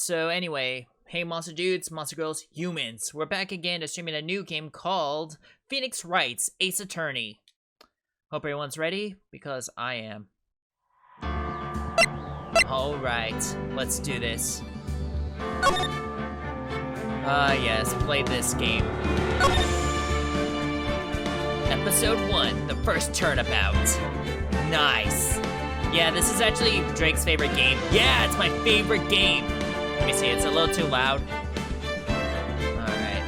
so anyway, hey monster dudes, monster girls, humans. We're back again to streaming a new game called Wrights, Ace Attorney. Hope everyone's ready, because I am. Alright, let's do this. Yes, play this game. Episode 1, the first turnabout. Nice. Yeah, this is actually Drake's favorite game. Yeah, it's my favorite game. Let me see, it's a little too loud. Alright.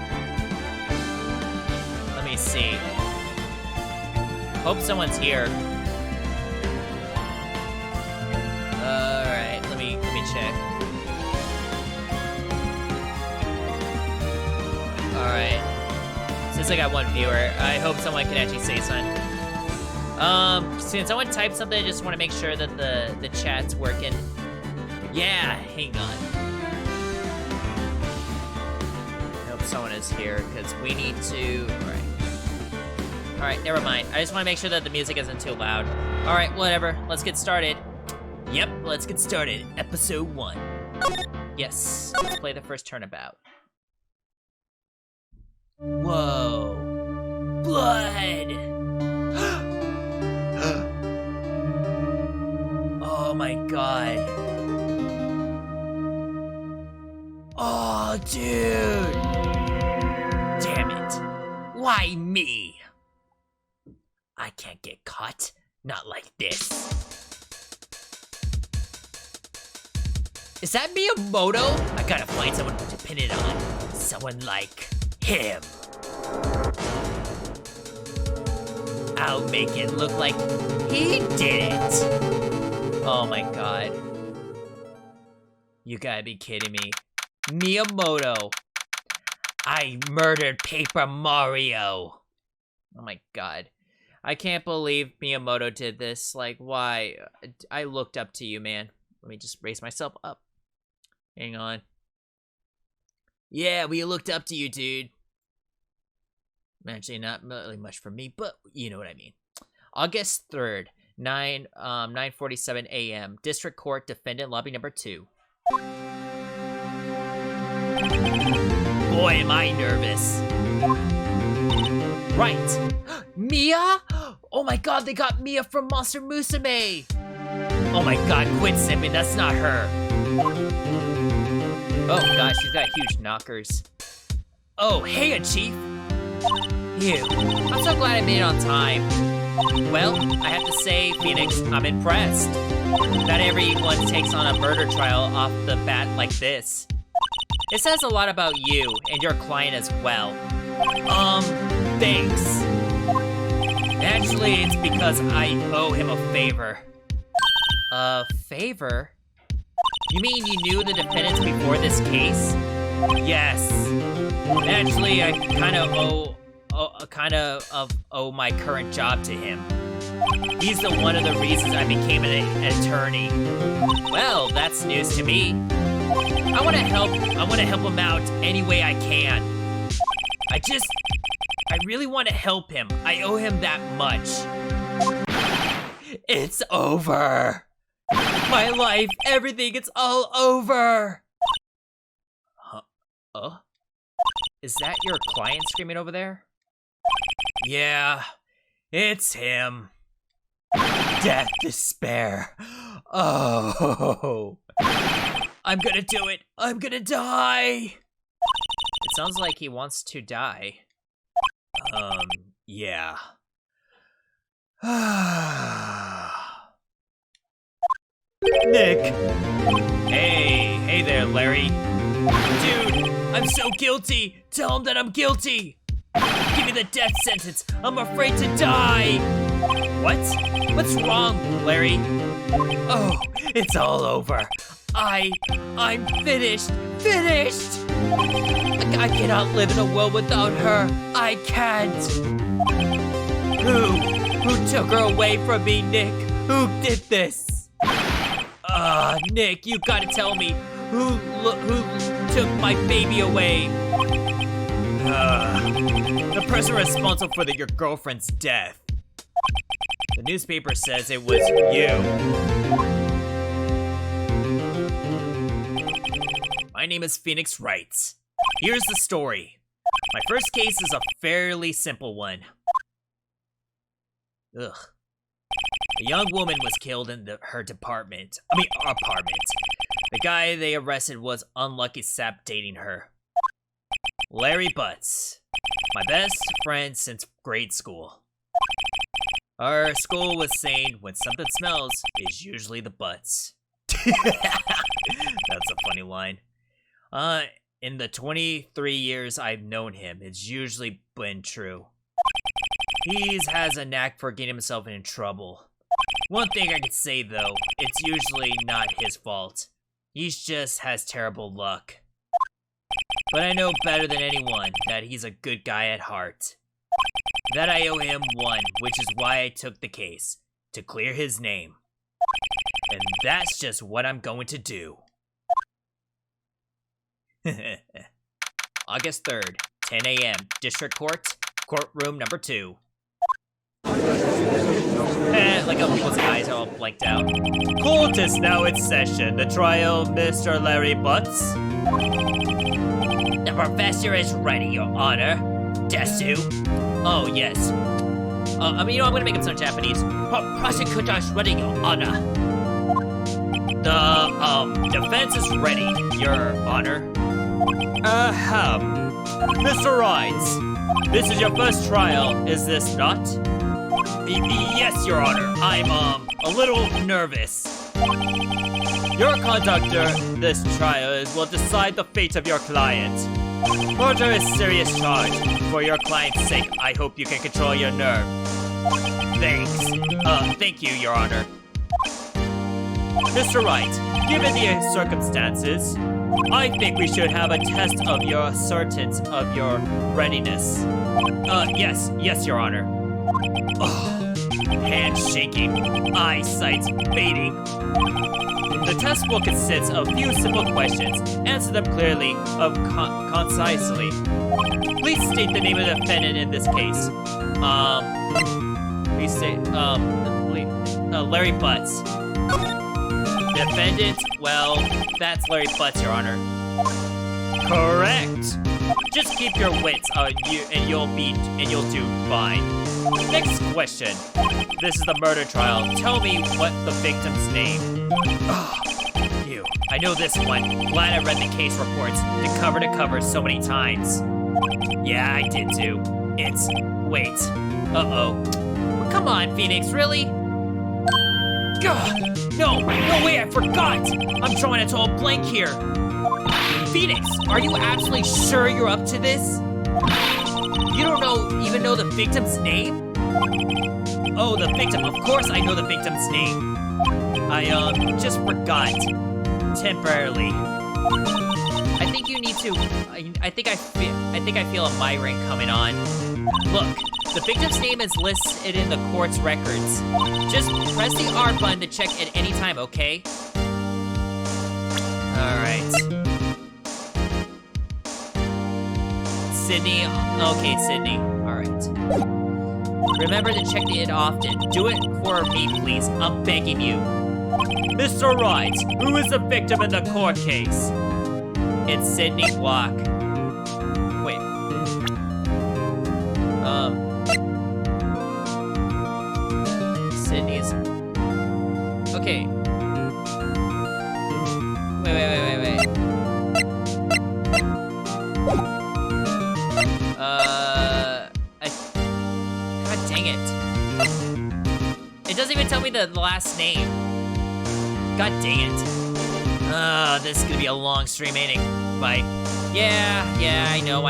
Let me see. Hope someone's here. Alright, let me check. Alright. Since I got one viewer, I hope someone can actually say something. Since someone typed something, I just want to make sure that the chat's working. Yeah, hang on. I hope someone is here, because we need to... Alright, never mind. I just want to make sure that the music isn't too loud. Alright, whatever. Let's get started. Yep, let's get started. Episode 1. Yes, let's play the first turnabout. Whoa. Blood! Oh my god. Oh, dude! Damn it. Why me? I can't get caught. Not like this. Is that Miyamoto? I gotta find someone to pin it on. Someone like him. I'll make it look like he did it. Oh my god. You gotta be kidding me. Miyamoto. I murdered Paper Mario. Oh my god. I can't believe Miyamoto did this. Like, why? I looked up to you, man. Let me just raise myself up. Hang on. Yeah, we looked up to you, dude. Actually, not really much for me, but you know what I mean. August 3rd, 9:47 a.m. District Court, Defendant Lobby Number 2. Boy, am I nervous. Right. Mia? Oh my god, they got Mia from Monster Musume. Oh my god, quit sipping, that's not her. Oh gosh, she's got huge knockers. Oh, hey, Chief. Ew, I'm so glad I made it on time. Well, I have to say, Phoenix, I'm impressed. Not everyone takes on a murder trial off the bat like this. It says a lot about you and your client as well. Thanks. Actually, it's because I owe him a favor. A favor? You mean you knew the defendants before this case? Yes. Actually, I kind of owe my current job to him. He's one of the reasons I became an attorney. Well, that's news to me. I want to help him out any way I can. I really want to help him. I owe him that much. It's over. My life, everything, it's all over. Huh? Is that your client screaming over there? Yeah, it's him. Death, despair. Oh. I'm gonna do it. I'm gonna die. It sounds like he wants to die. Yeah. Nick. Hey there, Larry. Dude, I'm so guilty. Tell him that I'm guilty. Give me the death sentence. I'm afraid to die. What? What's wrong, Larry? Oh, it's all over. I'm finished. Finished. I cannot live in a world without her. I can't. Who took her away from me, Nick? Who did this? Nick, you gotta tell me who took my baby away. The person responsible for your girlfriend's death. The newspaper says it was you. My name is Phoenix Wrights. Here's the story. My first case is a fairly simple one. Ugh. A young woman was killed in her apartment. The guy they arrested was unlucky sap dating her. Larry Butts. My best friend since grade school. Our school was saying when something smells, it's usually the butts. That's a funny line. In the 23 years I've known him, it's usually been true. He has a knack for getting himself in trouble. One thing I could say though, it's usually not his fault. He just has terrible luck. But I know better than anyone that he's a good guy at heart. That I owe him one, which is why I took the case, to clear his name. And that's just what I'm going to do. August 3rd, 10 a.m., District Court, Courtroom number 2. Like how people's eyes are all blanked out. Court is now in session. The trial, Mr. Larry Butts. The professor is ready, Your Honor. Desu. Oh, yes. I'm gonna make up some Japanese. Prosecutor is ready, Your Honor. The, defense is ready, Your Honor. Mr. Wrights, this is your first trial, is this not? Yes, Your Honor. I'm, a little nervous. Your conduct during this trial will decide the fate of your client. Murder is a serious charge. For your client's sake, I hope you can control your nerve. Thanks. Thank you, Your Honor. Mr. Wright, given the circumstances, I think we should have a test of your assertions of your readiness. Yes, Your Honor. Hand shaking, eyesight fading. The test will consist of a few simple questions. Answer them clearly, concisely. Please state the name of the defendant in this case. Please say, Larry Butts. Defendant, well, that's Larry Butts, Your Honor. Correct. Just keep your wits on you, and you'll do fine. Next question. This is the murder trial. Tell me what the victim's name. You. I know this one. Glad I read the case reports to cover so many times. Yeah, I did too. It's... wait. Uh-oh. Come on, Phoenix, really? Gah! No way, I forgot! I'm drawing a total blank here. Phoenix, are you absolutely sure you're up to this? You don't even know the victim's name? Oh, the victim. Of course I know the victim's name. I just forgot. Temporarily. I think you need to... I think I feel a migraine coming on. Look, the victim's name is listed in the court's records. Just press the R button to check at any time, okay? Alright. Sydney. Okay, Sydney. Alright. Remember to check it often. Do it for me, please. I'm begging you. Mr. Wright, who is the victim in the court case? It's Sydney Block. Wait. Sydney's... Okay. Wait. God dang it. It doesn't even tell me the last name. God dang it. This is gonna be a long stream ending. Bye. Yeah, I know.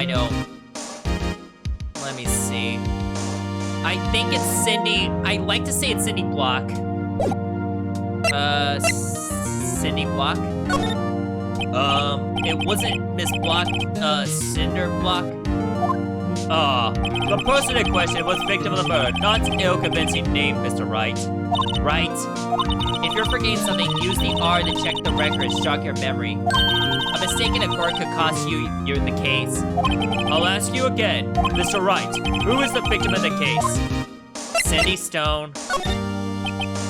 Let me see. I think it's Cindy. I like to say it's Cindy Block. Cindy Block? It wasn't Miss Block, Cinder Block? The person in question was victim of the murder, not ill-convincing name, Mr. Wright. Right? If you're forgetting something, use the R to check the records, jog your memory. A mistake in a court could cost you the case. I'll ask you again, Mr. Wright, who is the victim in the case? Cindy Stone.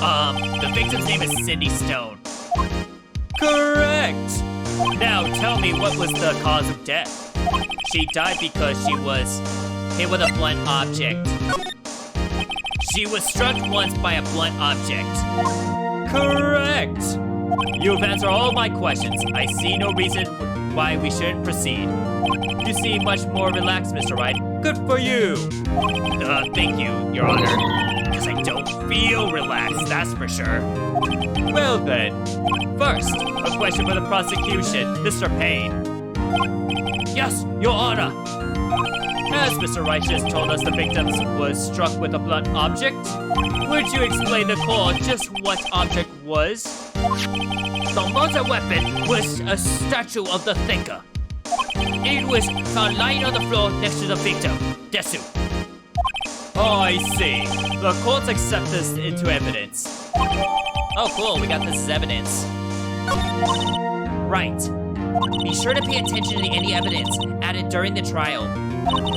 The victim's name is Cindy Stone. Correct! Now tell me, what was the cause of death? She died because she was hit with a blunt object. She was struck once by a blunt object. Correct! You've answered all my questions. I see no reason why we shouldn't proceed. You seem much more relaxed, Mr. Wright. Good for you! Thank you, Your Honor. Because I don't feel relaxed, that's for sure. Well then, first, a question for the prosecution, Mr. Payne. Yes, Your Honor. As Mr. Wright just told us, the victim was struck with a blunt object. Would you explain the call just what object was? The murder weapon was a statue of the thinker. It was found lying on the floor next to the victim, Desu. Oh, I see. The courts accept this into evidence. Oh, cool. We got this as evidence. Right. Be sure to pay attention to any evidence added during the trial.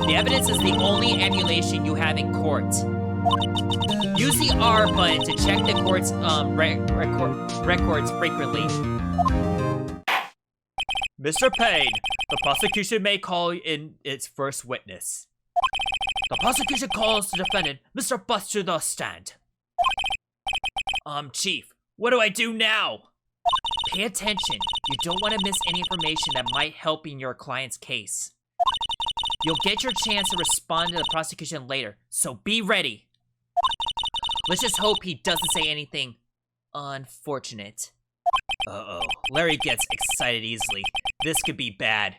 The evidence is the only emulation you have in court. Use the R button to check the court's records frequently. Mr. Payne, the prosecution may call in its first witness. The prosecution calls the defendant, Mr. Butts, to the stand. Chief, what do I do now? Pay attention. You don't want to miss any information that might help in your client's case. You'll get your chance to respond to the prosecution later, so be ready. Let's just hope he doesn't say anything unfortunate. Uh-oh. Larry gets excited easily. This could be bad.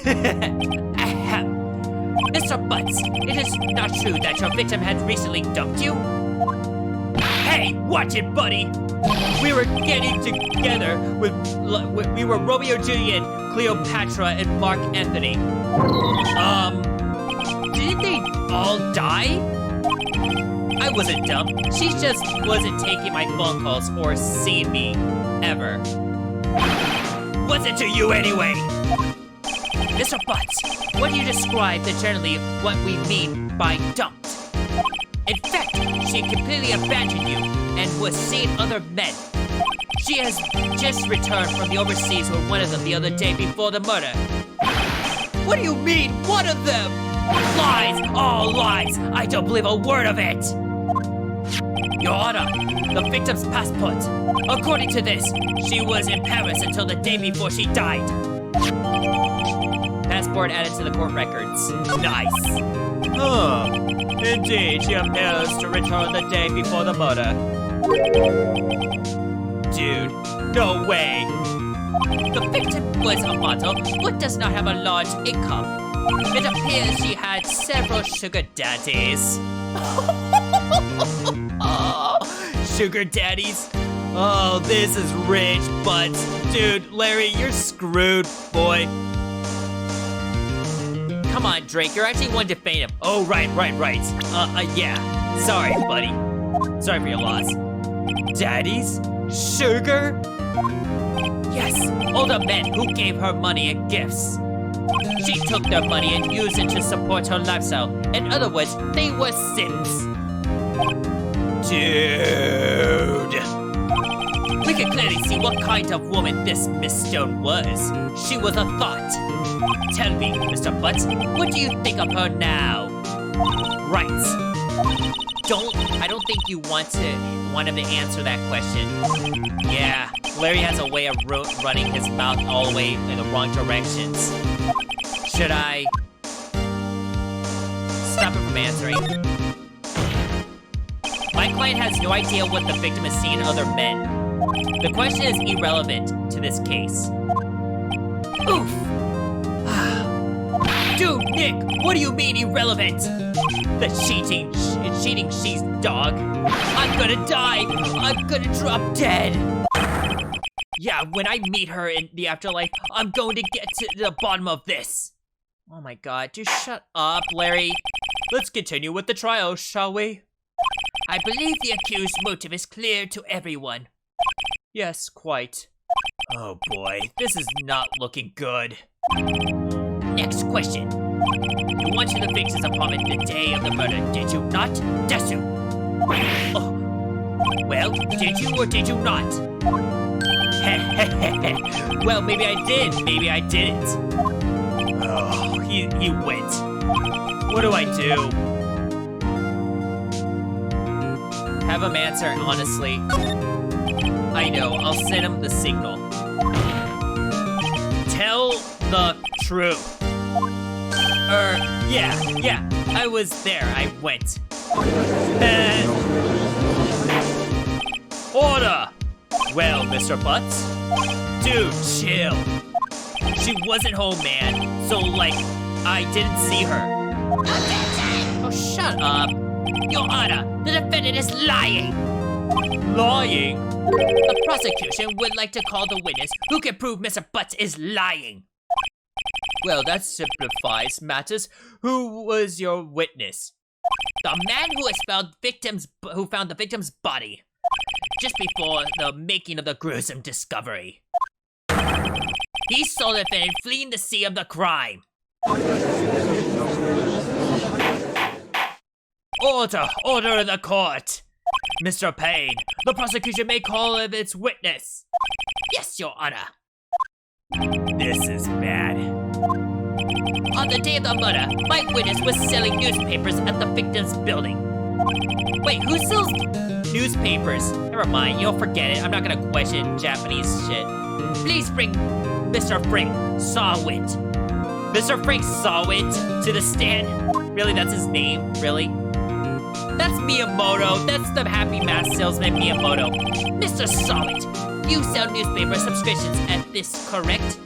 Ahem. Mr. Butts, it is not true that your victim had recently dumped you? Hey, watch it, buddy! We were getting together we were Romeo and Juliet, Cleopatra, and Mark Anthony. Didn't they all die? I wasn't dumb. She just wasn't taking my phone calls or seeing me, ever. What's it to you anyway? Mr. Butts, what do you describe as generally what we mean by dumped? In fact, she completely abandoned you and was seeing other men. She has just returned from the overseas with one of them the other day before the murder. What do you mean, one of them? Lies! All lies! I don't believe a word of it! Your Honor, the victim's passport. According to this, she was in Paris until the day before she died. Passport added to the court records. Nice. Huh. Indeed, she appears to return the day before the murder. Dude, no way. The victim was a model, but does not have a large income. It appears she had several sugar daddies. Sugar daddies? Oh, this is rich, but dude, Larry, you're screwed, boy. Come on, Drake, you're actually one to defame him. Oh, right. Yeah. Sorry, buddy. Sorry for your loss. Daddies? Sugar? Yes, older men who gave her money and gifts. She took their money and used it to support her lifestyle. In other words, they were simps. Dude. We can clearly see what kind of woman this Miss Stone was. She was a thought. Tell me, Mr. Butts, what do you think of her now? Wrights. I don't think you want him to answer that question. Yeah, Larry has a way of running his mouth all the way in the wrong directions. Should I stop him from answering? My client has no idea what the victim is seeing in other men. The question is irrelevant to this case. Oof! Dude, Nick, what do you mean irrelevant? The cheating she's dog. I'm gonna die. I'm gonna drop dead. Yeah, when I meet her in the afterlife, I'm going to get to the bottom of this. Oh my god, just shut up, Larry. Let's continue with the trial, shall we? I believe the accused's motive is clear to everyone. Yes, quite. Oh boy, this is not looking good. Next question. You went to the victim's apartment the day of the murder, did you not, Desu? Oh, Well, did you or did you not? Well, maybe I did, maybe I didn't. Oh, he went. What do I do? Have him answer, honestly. I know, I'll send him the signal. Tell the truth. Yeah, I was there, I went. Order! Well, Mr. Butts? Dude, chill. She wasn't home, man. So, like, I didn't see her. Oh, shut up. Your Honor, the defendant is lying. Lying? The prosecution would like to call the witness who can prove Mr. Butts is lying. Well, that simplifies matters. Who was your witness? The man who found the victim's body just before the making of the gruesome discovery. He saw the defendant fleeing the scene of the crime. Order in the court. Mr. Payne, the prosecution may call of its witness. Yes, Your Honor. This is bad. On the day of the murder, my witness was selling newspapers at the victim's building. Wait, who sells newspapers? Never mind, you'll forget it. I'm not gonna question Japanese shit. Please bring Mr. Frank Sawit. Mr. Frank Sawit to the stand? Really, that's his name? Really? That's Miyamoto. That's the Happy Mask salesman Miyamoto. Mr. Sawit, you sell newspaper subscriptions at this, correct?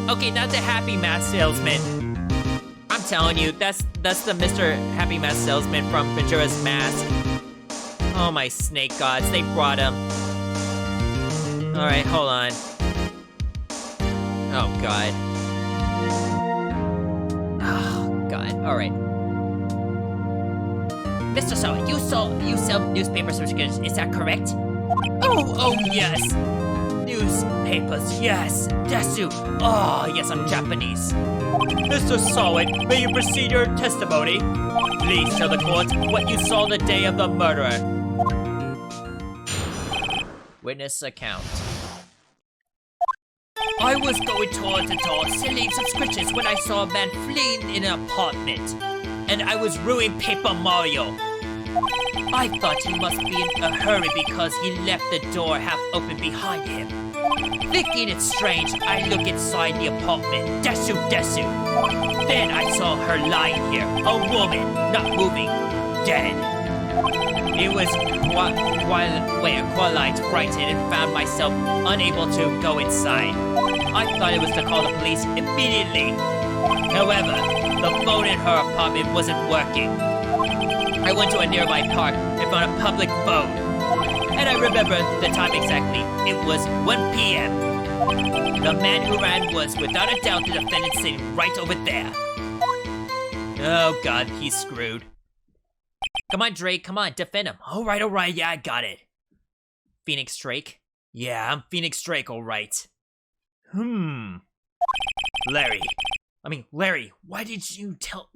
Okay, that's the Happy Mask salesman. I'm telling you, that's the Mr. Happy Mask salesman from Majora's Mask. Oh my snake gods, they brought him. Alright, hold on. Oh god. Oh god, alright. Mr. Sawit, you sell newspaper subscriptions, is that correct? Oh yes! Newspapers, yes! Desu! Oh, yes, I'm Japanese. Mr. Sawit, may you proceed your testimony? Please tell the court what you saw the day of the murder. Witness account. I was going door to door selling subscriptions when I saw a man fleeing in an apartment. And I was ruining Paper Mario. I thought he must be in a hurry because he left the door half open behind him. Thinking it's strange, I look inside the apartment. Desu. Then I saw her lying here, a woman, not moving, dead. It was quite frightened and found myself unable to go inside. I thought it was to call the police immediately. However, the phone in her apartment wasn't working. I went to a nearby park and found a public phone. And I remember the time exactly. It was 1 p.m. The man who ran was, without a doubt, the defendant sitting right over there. Oh god, he's screwed. Come on, Drake, come on, defend him. Alright, yeah, I got it. Phoenix Drake? Yeah, I'm Phoenix Drake, alright. Larry, why didn't you tell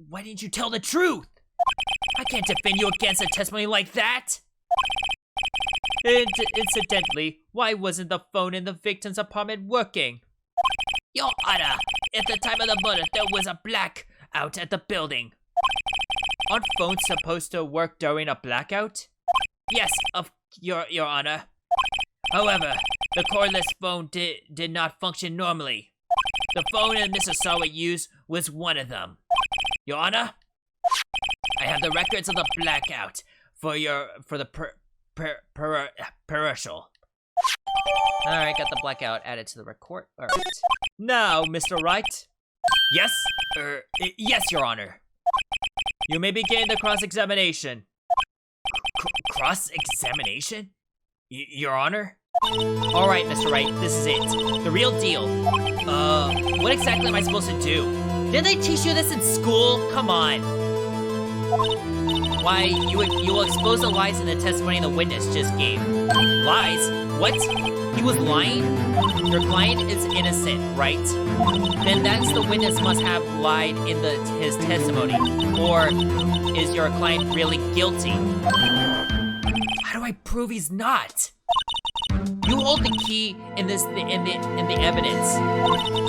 the truth? I can't defend you against a testimony like that. Incidentally, why wasn't the phone in the victim's apartment working? Your Honor, at the time of the murder, there was a blackout at the building. Aren't phones supposed to work during a blackout? Yes, Your Honor. However, the cordless phone did not function normally. The phone that Mr. Sawit used was one of them. Your Honor, I have the records of the blackout for the perusal. Alright, got the blackout added to the record. Alright. Now, Mr. Wright. Yes? Yes, Your Honor. You may begin the cross-examination. Cross-examination? Your Honor? Alright, Mr. Wright, this is it. The real deal. What exactly am I supposed to do? Didn't they teach you this in school? Come on. Why, you will expose the lies in the testimony the witness just gave. Lies? What? He was lying? Your client is innocent, right? Then that's the witness must have lied in his testimony. Or is your client really guilty? I do I prove he's not? You hold the key in the evidence.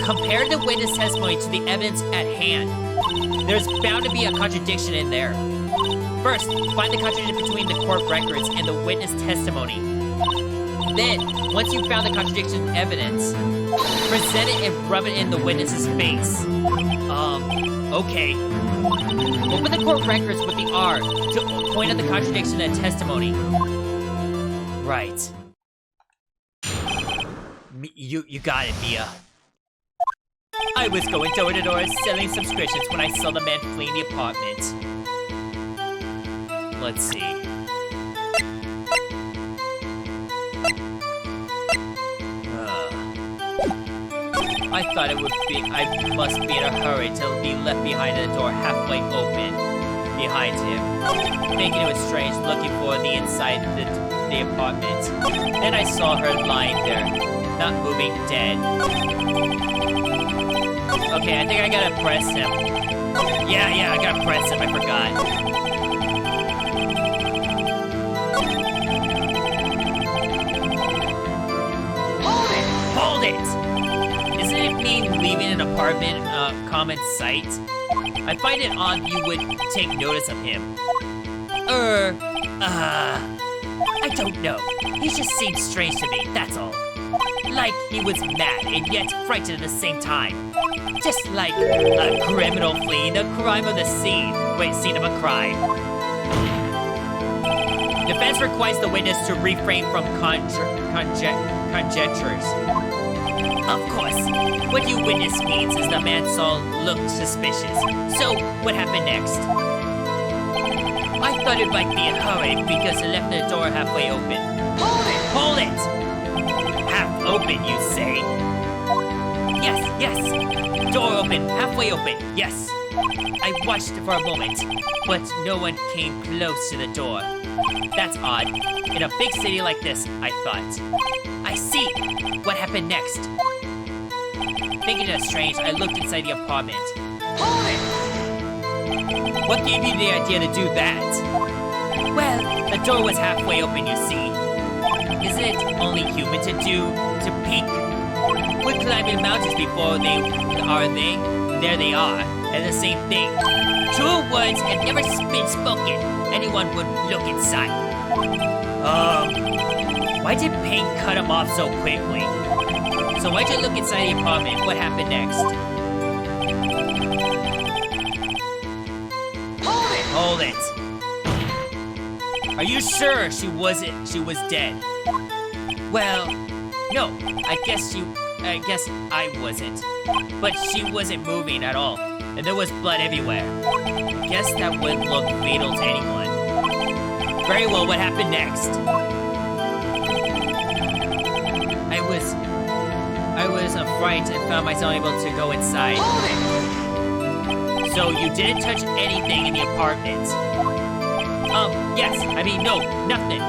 Compare the witness testimony to the evidence at hand. There's bound to be a contradiction in there. First, find the contradiction between the court records and the witness testimony. Then, once you've found the contradiction evidence, present it and rub it in the witness's face. Okay. Open the court records with the R to point at the contradiction in the testimony. Right. You got it, Mia. I was going door to door selling subscriptions when I saw the man fleeing the apartment. Let's see. I thought I must be in a hurry to be left behind the door halfway open behind him. Thinking it was strange looking for the inside the apartment. Then I saw her lying there, not moving, dead. Okay, I think I gotta press him. Yeah, I gotta press him, I forgot. Hold it! Doesn't it mean leaving an apartment common sight? I find it odd you would take notice of him. I don't know. He just seemed strange to me, that's all. Like he was mad and yet frightened at the same time. Just like a criminal fleeing the crime of the scene. Wait, scene of a crime. Defense requires the witness to refrain from conjectures. Of course, what you witness means is the man saw looked suspicious. So, what happened next? I thought it might be a hurry because he left the door halfway open. Hold it! Half open, you say? Yes. Door open, halfway open, yes. I watched for a moment, but no one came close to the door. That's odd. In a big city like this, I thought. I see. What happened next? Thinking it was strange, I looked inside the apartment. What gave you the idea to do that? Well, the door was halfway open, you see. Isn't it only human to peek? We're climbing mountains before there they are, and the same thing. True words have never been spoken. Anyone would look inside. Why did Payne cut him off so quickly? So why'd you look inside the apartment? What happened next? Hold it. Are you sure she was dead? Well, no. I guess I wasn't. But she wasn't moving at all, and there was blood everywhere. I guess that would look fatal to anyone. Very well, what happened next? I was frightened and found myself unable to go inside. So you didn't touch anything in the apartment? Yes. I mean, no, nothing.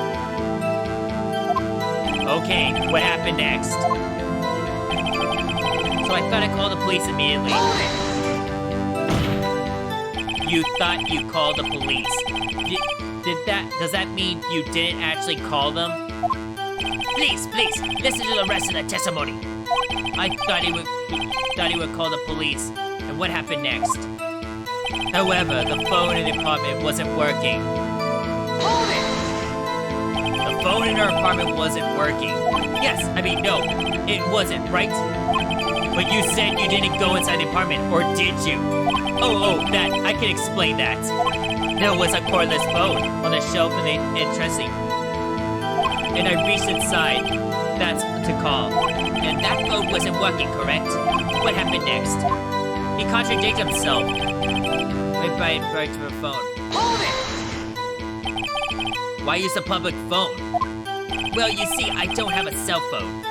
Okay, what happened next? So I thought I'd call the police immediately. You thought you called the police. Does that mean you didn't actually call them? Please, listen to the rest of the testimony. I thought he would call the police. And what happened next? However, the phone in the apartment wasn't working. The phone in her apartment wasn't working. Yes, I mean, no, it wasn't, right? But you said you didn't go inside the apartment, or did you? Oh, that, I can explain that. There was a cordless phone on the shelf in the dressing. And I reached inside, that's to call. And that phone wasn't working, correct? What happened next? He contradicted himself. Right to her phone. Why use a public phone? Well, you see, I don't have a cell phone.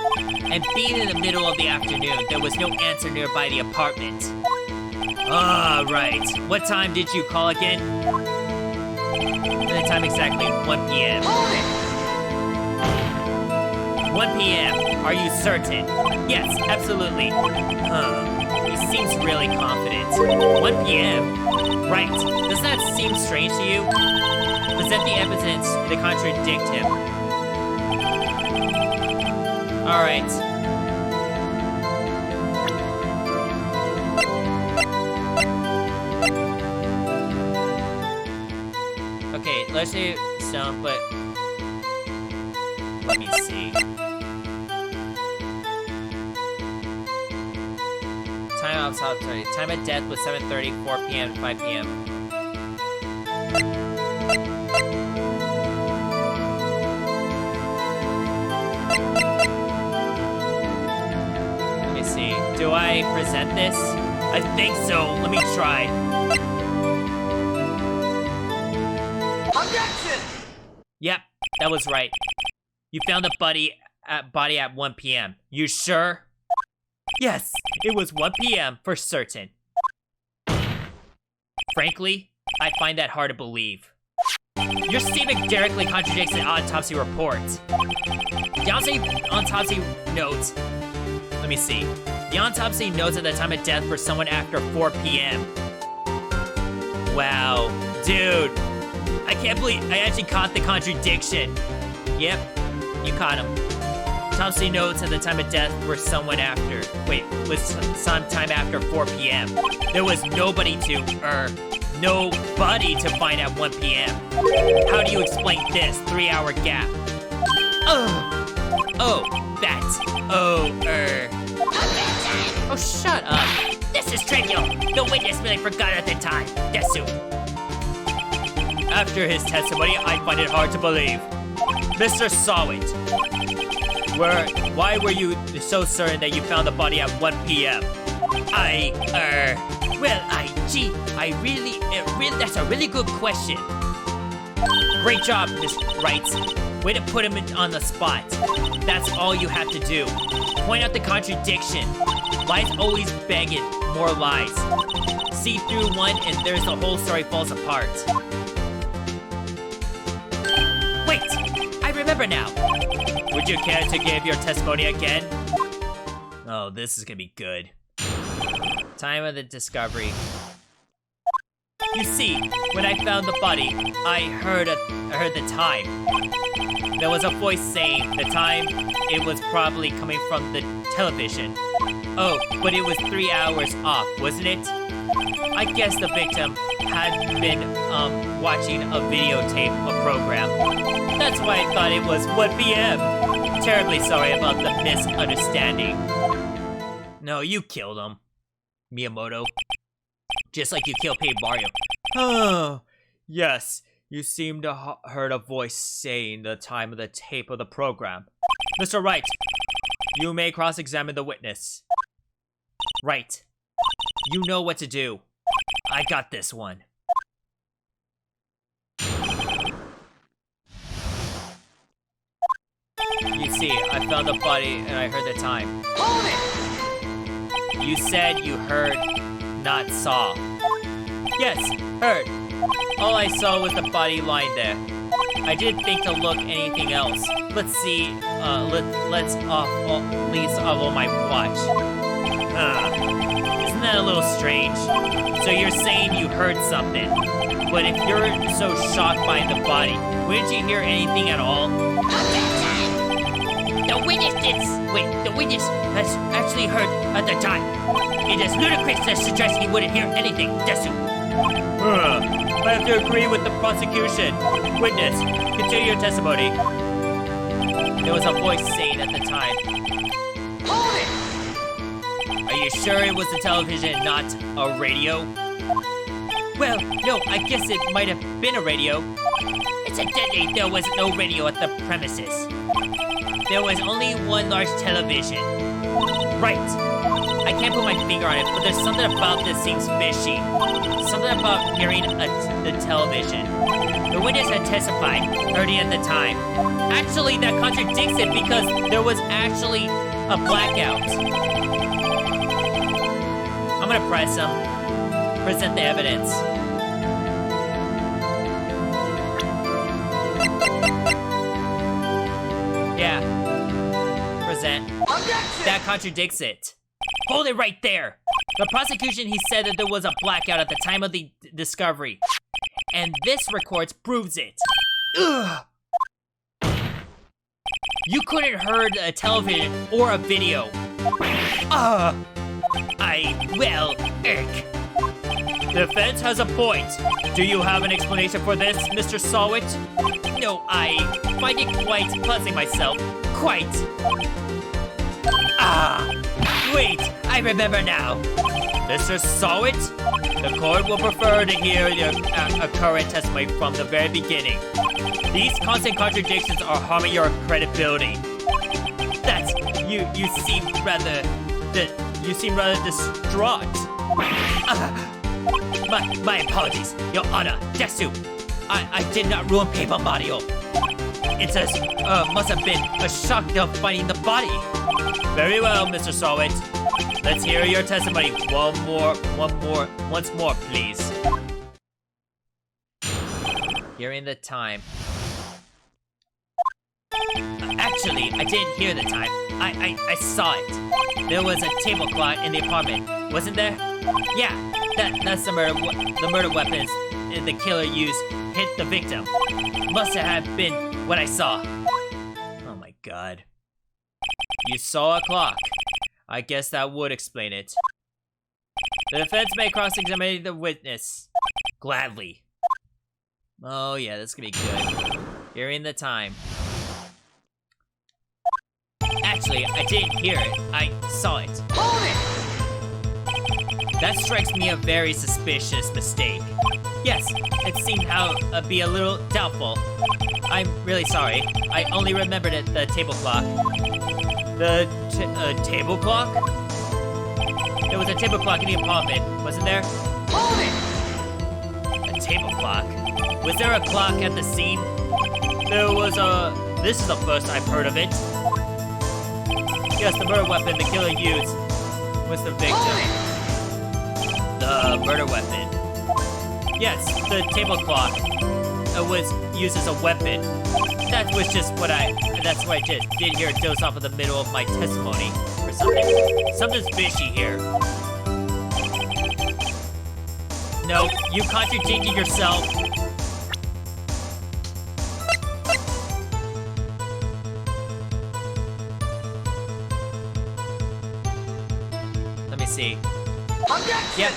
And being in the middle of the afternoon, there was no answer nearby the apartment. Ah, right. What time did you call again? The time exactly, 1 p.m. 1 p.m. Are you certain? Yes, absolutely. He seems really confident. 1 p.m.? Right. Does that seem strange to you? Present the evidence that contradict him. Alright. Okay, let's say some, but let me see. Time of death was 7:30, 4 p.m., 5 p.m. Let me see. Do I present this? I think so. Let me try. Objection! Yep, that was right. You found the body at 1 p.m. You sure? Yes, it was 1 p.m. for certain. Frankly, I find that hard to believe. Your statement directly contradicts the autopsy report. The autopsy notes. Let me see. The autopsy notes at the time of death for someone after 4 p.m. Wow, dude. I can't believe I actually caught the contradiction. Yep, you caught him. Autopsy notes at the time of death for someone after. Wait, was sometime after 4 p.m. There was nobody to find at 1 p.m. How do you explain this 3-hour gap? Oh, shut up. This is trivial. The witness really forgot at the time. Desu. After his testimony, I find it hard to believe. Mr. Sawit, why were you so certain that you found the body at 1 p.m.? That's a really good question. Great job, Mr. Wrights. Way to put him on the spot. That's all you have to do. Point out the contradiction. Lies always begging more lies. See through one and there's the whole story falls apart. Wait, I remember now. Would you care to give your testimony again? Oh, this is gonna be good. Time of the discovery. You see, when I found the body, I heard the time. There was a voice saying the time. It was probably coming from the television. Oh, but it was 3 hours off, wasn't it? I guess the victim had been watching a videotape, a program. That's why I thought it was 1 p.m. Terribly sorry about the misunderstanding. No, you killed him, Miyamoto. Just like you killed Paper Mario. Oh, yes. You seem to heard a voice saying the time of the tape of the program. Mr. Wright, you may cross-examine the witness. Right. You know what to do. I got this one. You see, I found the body and I heard the time. Hold it! You said you heard, not saw. Yes, heard. All I saw was the body lying there. I didn't think to look anything else. Let's see, let's lease off on my watch. Isn't that a little strange? So you're saying you heard something, but if you're so shocked by the body, wouldn't you hear anything at all? The witness has actually heard at the time. It is ludicrous to suggest he wouldn't hear anything, Desu. I have to agree with the prosecution. Witness, continue your testimony. There was a voice saying at the time. Hold it! Are you sure it was the television, not a radio? Well, no, I guess it might have been a radio. Incidentally, there was no radio at the premises. There was only one large television. Right. I can't put my finger on it, but there's something about this seems fishy. Something about hearing the television. The witness had testified, heard it at the time. Actually, that contradicts it because there was actually a blackout. I'm gonna press him. Present the evidence. Yeah. Present. Objection! That contradicts it. Hold it right there. The prosecution, he said that there was a blackout at the time of the discovery. and this record proves it. Ugh. You couldn't heard a television or a video. The fence has a point. Do you have an explanation for this, Mr. Sawit? No, I find it quite puzzling myself. Quite. Wait, I remember now. Mr. Sawit, the court will prefer to hear your current testimony from the very beginning. These constant contradictions are harming your credibility. You seem rather distraught. My apologies, Your Honor. Desu, I did not ruin Paper Mario. It must have been a shock of finding the body. Very well, Mr. Sawit. Let's hear your testimony once more, please. Hearing the time. Actually, I didn't hear the time. I saw it. There was a table clock in the apartment, wasn't there? Yeah, that's the murder weapons the killer used hit the victim. Must have been what I saw. Oh my god. You saw a clock. I guess that would explain it. The defense may cross-examine the witness. Gladly. Oh yeah, that's gonna be good. Hearing the time. Actually, I didn't hear it. I saw it. Hold it! That strikes me a very suspicious mistake. Yes, it seemed to be a little doubtful. I'm really sorry. I only remembered the table clock. The table clock? There was a table clock in the apartment, wasn't there? Hold it! A table clock? Was there a clock at the scene? There was a... This is the first I've heard of it. Yes, the murder weapon the killer used was the victim. The murder weapon. Yes, the table clock was used as a weapon. That was just what that's what I just did here, doze off in the middle of my testimony or something. Something's fishy here. No, you contradicted yourself. Let me see. Objection! Yep.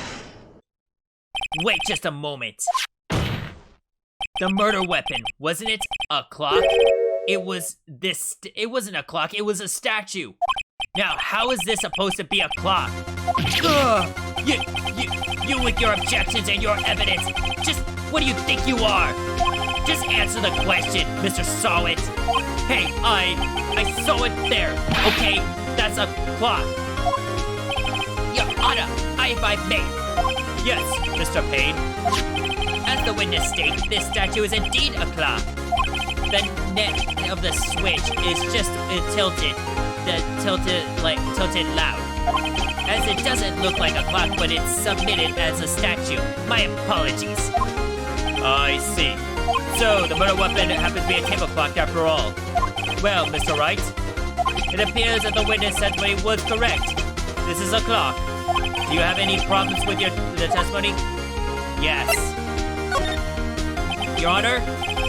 Wait just a moment. The murder weapon, wasn't it a clock? It wasn't a clock, it was a statue. Now, how is this supposed to be a clock? Ugh! You with your objections and your evidence. Just, what do you think you are? Just answer the question, Mr. Sawit. Hey, I saw it there, okay? That's a clock. Your Honor, if I may. Yes, Mr. Payne. As the witness states, this statue is indeed a clock. The neck of the switch is just tilted loud. As it doesn't look like a clock, but it's submitted as a statue. My apologies. I see. So, the murder weapon happens to be a table clock after all. Well, Mr. Wright, it appears that the witness testimony was correct. This is a clock. Do you have any problems with the testimony? Yes. Your Honor,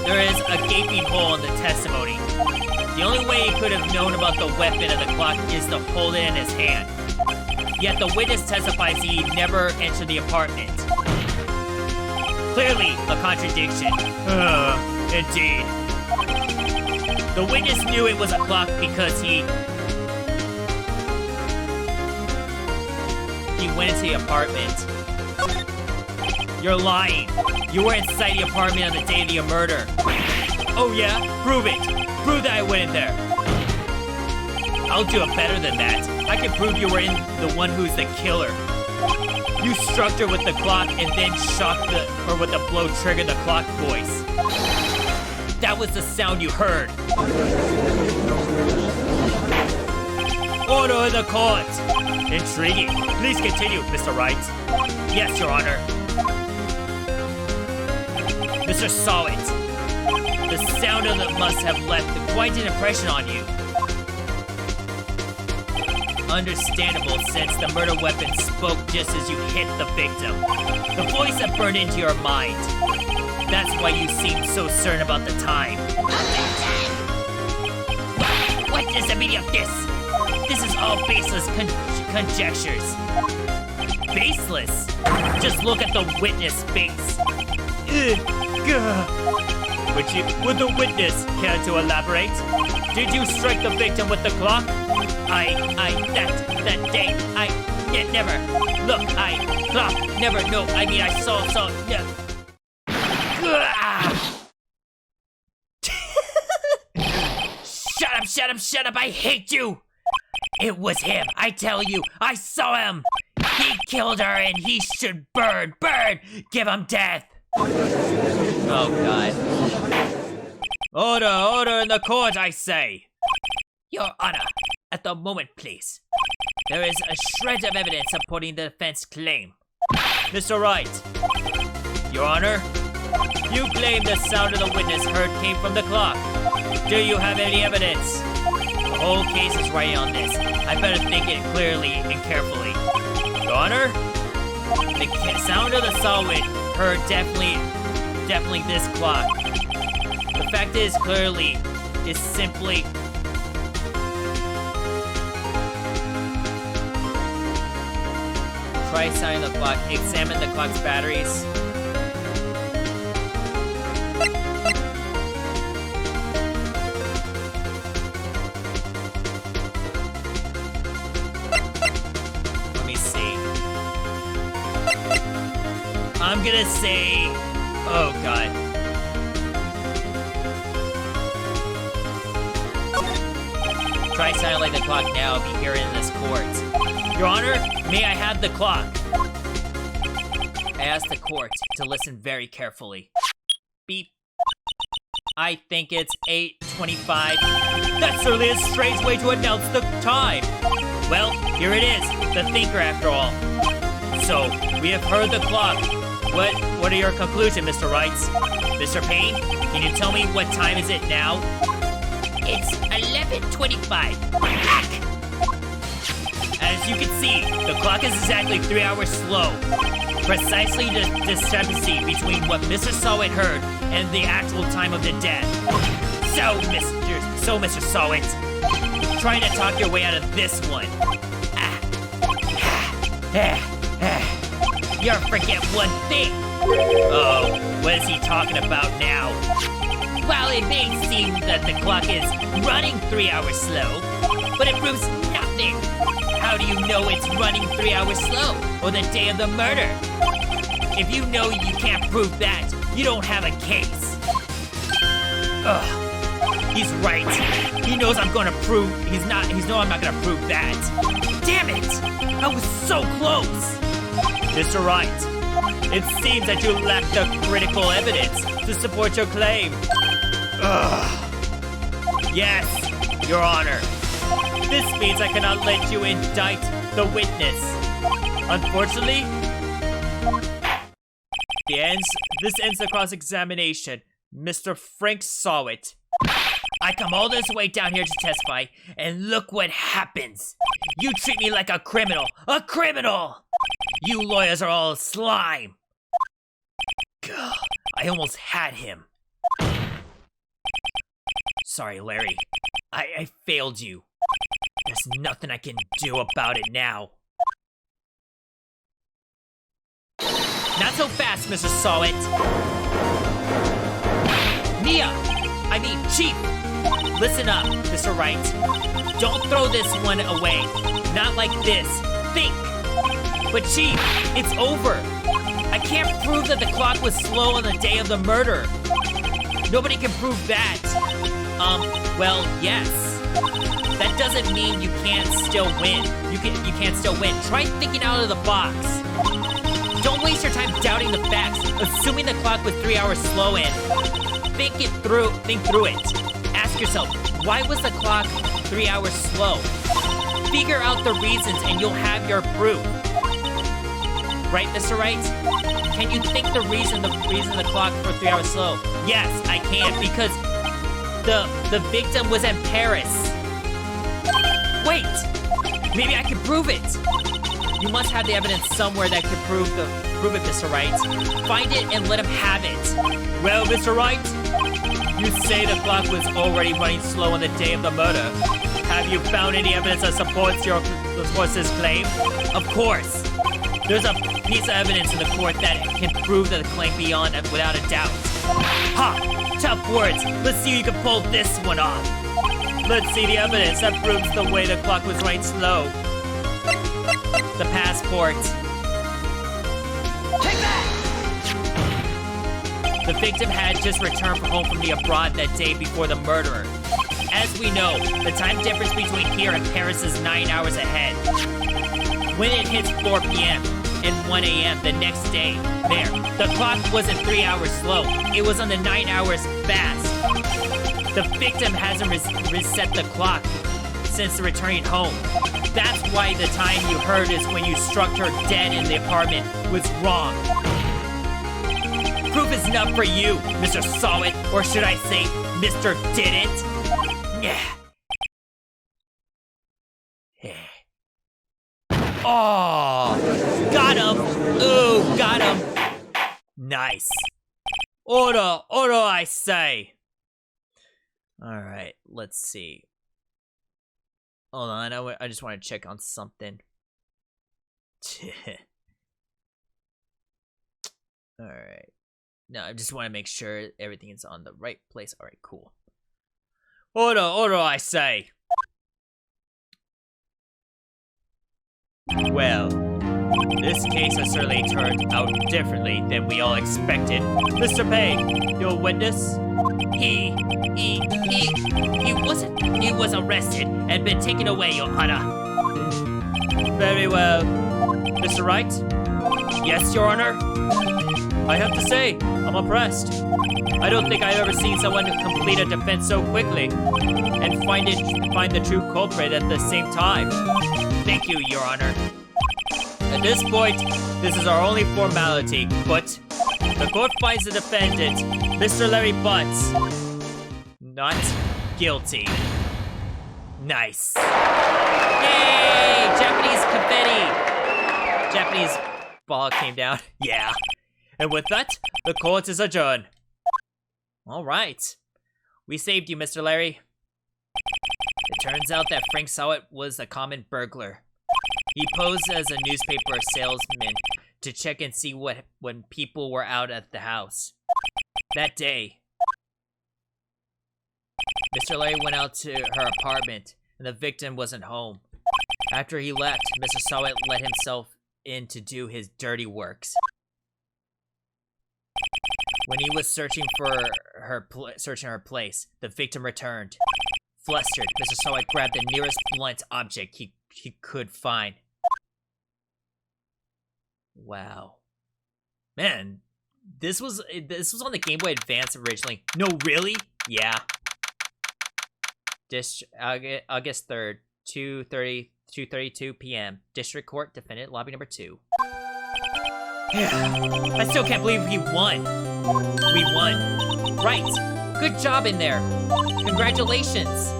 there is a gaping hole in the testimony. The only way he could have known about the weapon and the clock is to hold it in his hand. Yet the witness testifies he never entered the apartment. Clearly a contradiction. Indeed. The witness knew it was a clock because he went into the apartment. You're lying. You were inside the apartment on the day of the murder. Oh yeah? Prove it. Prove that I went in there. I'll do it better than that. I can prove you were in the one who's the killer. You struck her with the clock and then shocked her with the blow triggered the clock voice. That was the sound you heard. Order in the court. Intriguing. Please continue, Mr. Wright. Yes, Your Honor. Mr. Sawit, the sound of it must have left quite an impression on you. Understandable, since the murder weapon spoke just as you hit the victim. The voice that burned into your mind. That's why you seem so certain about the time. What is the meaning of this? This is all baseless conjectures. Baseless? Just look at the witness face. Would the witness care to elaborate? Did you strike the victim with the clock? That day, never. Look, clock, never, no, I mean, I saw, no. Shut up, I hate you! It was him, I tell you, I saw him! He killed her and he should burn! Give him death! Oh, God. Order in the court, I say! Your Honor, at the moment, please. There is a shred of evidence supporting the defense claim. Mr. Wright. Your Honor, you claim the sound of the witness heard came from the clock. Do you have any evidence? The whole case is riding on this. I better think it clearly and carefully. Your Honor, the sound of the solid heard definitely this clock. The fact is simply try sounding the clock. Examine the clock's batteries. Let me see. I'm gonna say, oh God. Try sounding like the clock now if you hear it in this court. Your Honor, may I have the clock? I ask the court to listen very carefully. Beep. I think it's 8:25. That's certainly a strange way to announce the time. Well, here it is, the thinker after all. So, we have heard the clock. What are your conclusions, Mr. Wrights? Mr. Payne, can you tell me what time is it now? It's 11:25. As you can see, the clock is exactly 3 hours slow. Precisely the discrepancy between what Mr. Sawit heard and the actual time of the death. So, Mr. Sawit, trying to talk your way out of this one. You're forget one thing. Oh, what is he talking about now? While it may seem that the clock is running 3 hours slow, but it proves nothing. How do you know it's running 3 hours slow, or the day of the murder? If you know you can't prove that, you don't have a case. Ugh. He's right. He knows I'm gonna prove, I'm not gonna prove that. Damn it! I was so close! Mr. Wright, it seems that you lack the critical evidence to support your claim. Ugh. Yes, Your Honor. This means I cannot let you indict the witness. Unfortunately, this ends the cross-examination. Mr. Frank Sawit. I come all this way down here to testify, and look what happens. You treat me like a criminal. A criminal! You lawyers are all slime. Gah, I almost had him. Sorry, Larry. I failed you. There's nothing I can do about it now. Not so fast, Mr. Sawit. Chief. Listen up, Mr. Wright. Don't throw this one away. Not like this. Think. But Chief, it's over. I can't prove that the clock was slow on the day of the murder. Nobody can prove that. Well, yes. That doesn't mean you can't still win. You can't still win. Try thinking out of the box. Don't waste your time doubting the facts, assuming the clock was 3 hours slow and think through it. Ask yourself, why was the clock 3 hours slow? Figure out the reasons and you'll have your proof. Right, Mr. Wright? Can you think the reason the clock for 3 hours slow? Yes, I can, because the victim was in Paris. Wait, maybe I can prove it. You must have the evidence somewhere that could prove it, Mr. Wright. Find it and let him have it. Well, Mr. Wright, you say the clock was already running slow on the day of the murder. Have you found any evidence that supports this claim? Of course. There's a piece of evidence in the court that can prove the claim without a doubt. Ha! Tough words. Let's see if you can pull this one off. Let's see the evidence that proves the way the clock was running slow. The passport. Take that! The victim had just returned home from the abroad that day before the murder. As we know, the time difference between here and Paris is 9 hours ahead. When it hits 4 p.m. and 1 a.m. the next day, the clock wasn't 3 hours slow. It was on the 9 hours fast. The victim hasn't reset the clock since returning home. That's why the time you heard is when you struck her dead in the apartment was wrong. Proof is enough for you, Mr. Saw It, or should I say, Mr. Did It? Yeah. Oh, got him. Ooh, got him. Nice. Order, I say. All right, let's see. Hold on, I just want to check on something. All right. No, I just want to make sure everything is on the right place. All right, cool. Order, I say. Well, this case has certainly turned out differently than we all expected. Mr. Payne, your witness? He was arrested and been taken away, Your Honor. Very well. Mr. Wright? Yes, Your Honor? I have to say, I'm impressed. I don't think I've ever seen someone complete a defense so quickly and find the true culprit at the same time. Thank you, Your Honor. At this point, this is our only formality, but the court finds the defendant, Mr. Larry Butts, not guilty. Nice. Yay! Japanese confetti! Japanese ball came down. Yeah. And with that, the court is adjourned. All right. We saved you, Mr. Larry. It turns out that Frank Sawit was a common burglar. He posed as a newspaper salesman to check and see when people were out at the house. That day, Mr. Larry went out to her apartment, and the victim wasn't home. After he left, Mr. Sawit let himself in to do his dirty works. When he was searching her place, the victim returned. Flustered, Mr. Sawit grabbed the nearest blunt object he could find. Wow. Man, this was on the Game Boy Advance originally. No, really? Yeah. August 3rd, 2:32 p.m. District Court, defendant, lobby number 2. Yeah, I still can't believe we won. We won. Right. Good job in there. Congratulations.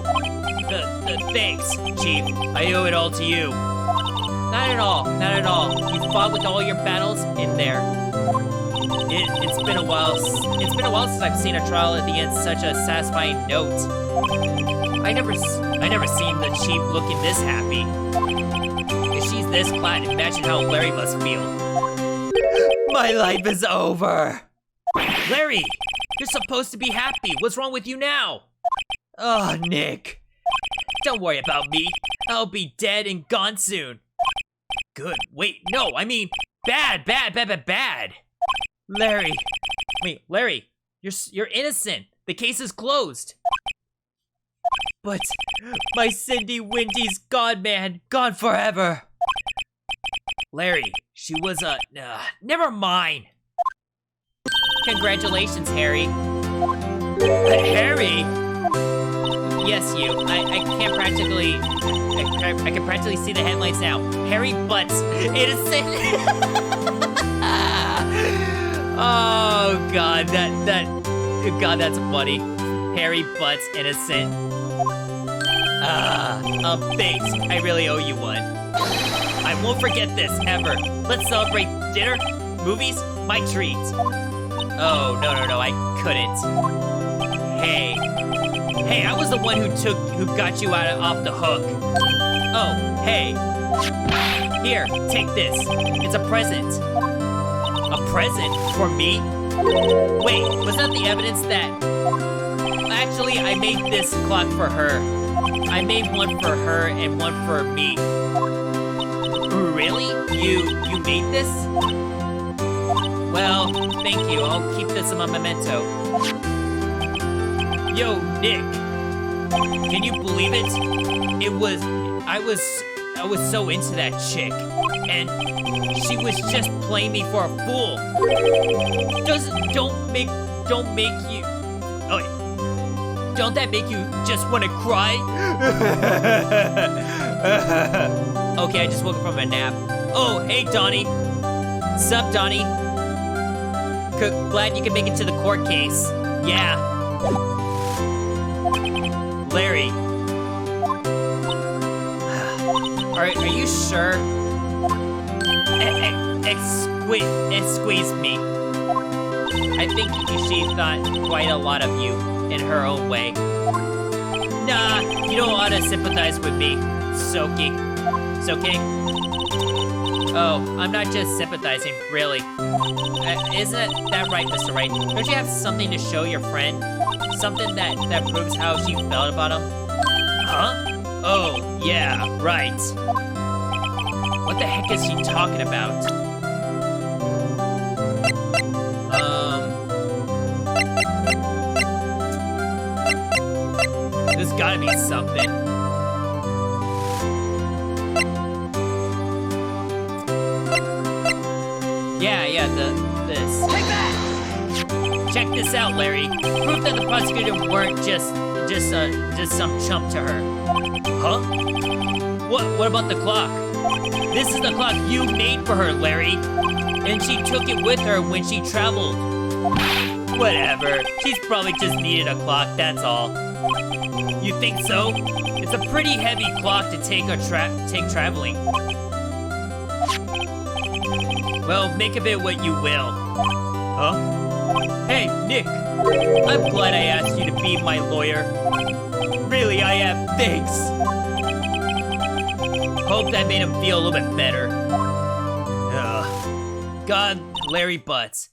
Thanks, Chief. I owe it all to you. Not at all. Not at all. You fought with all your battles in there. It's been a while. It's been a while since I've seen a trial at the end such a satisfying note. I never seen the Chief looking this happy. If she's this glad, imagine how Larry must feel. My life is over. Larry, you're supposed to be happy. What's wrong with you now? Oh, Nick. Don't worry about me. I'll be dead and gone soon. Good. Wait, no, I mean bad. Larry. Wait, Larry, you're innocent. The case is closed. But my Cindy Windy's gone, man. Gone forever. Larry, she was a... never mind. Congratulations, Harry. Harry? Yes, you. I can practically see the headlines now. Harry Butts, innocent. Oh God, God, that's funny. Harry Butts, innocent. Thanks. I really owe you one. I won't forget this, ever. Let's celebrate dinner, movies, my treat. Oh, no, I couldn't. Hey, I was the one who got you off the hook. Oh, hey. Here, take this. It's a present. A present for me? Wait, was that the evidence that... Actually, I made this clock for her. I made one for her and one for me. Really? You made this? Well, thank you. I'll keep this in my memento. Yo, Nick. Can you believe it? I was so into that chick, and she was just playing me for a fool. Don't make you. Oh, wait. Don't that make you just want to cry? Okay, I just woke up from a nap. Oh, hey, Donnie. Sup, Donnie? Glad you can make it to the court case. Yeah. Larry. Are you sure? Excuse me. I think she thought quite a lot of you in her own way. Nah, you don't ought to sympathize with me, Soki. Soki? Oh, I'm not just sympathizing, really. Isn't that right, Mr. Wright? Don't you have something to show your friend? Something that proves how she felt about him? Huh? Oh, yeah, right. What the heck is she talking about? There's gotta be something. Yeah, this. Take that! Check this out, Larry. Proof that the prosecutor weren't just some chump to her. Huh? What about the clock? This is the clock you made for her, Larry. And she took it with her when she traveled. Whatever. She's probably just needed a clock, that's all. You think so? It's a pretty heavy clock to take traveling. Well, make of it what you will. Huh? Hey, Nick. I'm glad I asked you to be my lawyer. Really, I am. Thanks. Hope that made him feel a little bit better. Ugh. God, Larry Butts.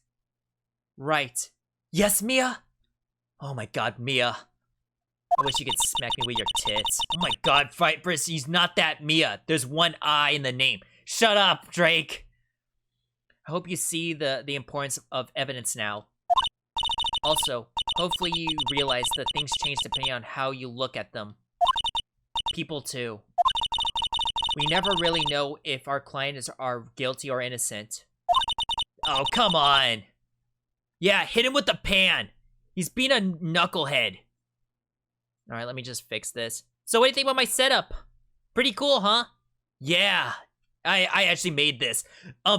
Right. Yes, Mia? Oh my god, Mia. I wish you could smack me with your tits. Oh my god, Viperous, he's not that Mia. There's one I in the name. Shut up, Drake. I hope you see the importance of evidence now. Also, hopefully you realize that things change depending on how you look at them. People too. We never really know if our clients are guilty or innocent. Oh, come on. Yeah, hit him with the pan. He's being a knucklehead. All right, let me just fix this. So what do you think about my setup? Pretty cool, huh? Yeah, I actually made this.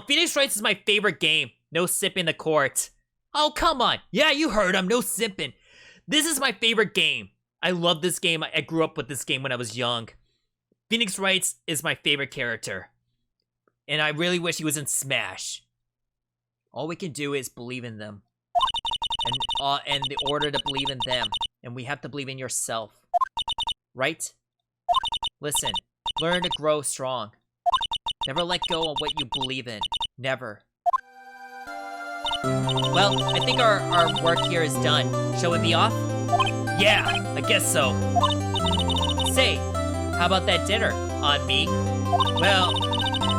Phoenix Wrights is my favorite game. No sipping the court. Oh, come on. Yeah, you heard him. No sipping. This is my favorite game. I love this game. I grew up with this game when I was young. Phoenix Wrights is my favorite character. And I really wish he was in Smash. All we can do is believe in them. And the order to believe in them. And we have to believe in yourself. Right? Listen, learn to grow strong. Never let go of what you believe in. Never. Well, I think our work here is done. Shall we be off? Yeah, I guess so. Say, how about that dinner on me? Well,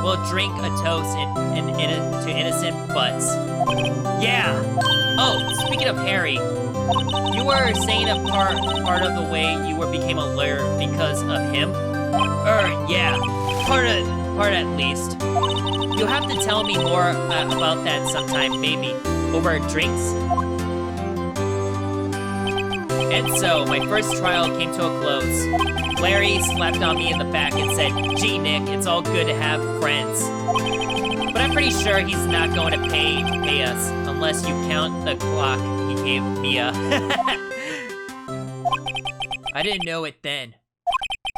we'll drink a toast to innocent butts. Yeah. Oh, speaking of Harry, you were saying a part of the way you became a lawyer because of him? Yeah, part at least. You'll have to tell me more about that sometime, maybe over drinks. And so, my first trial came to a close. Larry slapped on me in the back and said, "Gee, Nick, it's all good to have friends." But I'm pretty sure he's not going to pay us unless you count the clock he gave Mia. I didn't know it then.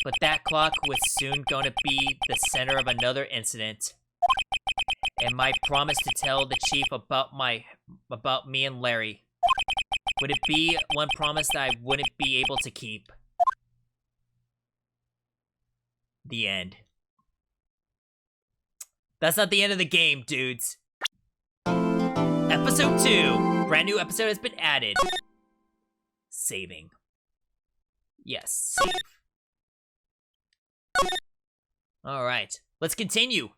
But that clock was soon going to be the center of another incident. And my promise to tell the chief about me and Larry. Would it be one promise that I wouldn't be able to keep? The end. That's not the end of the game, dudes. Episode 2. Brand new episode has been added. Saving. Yes, save. Alright, let's continue.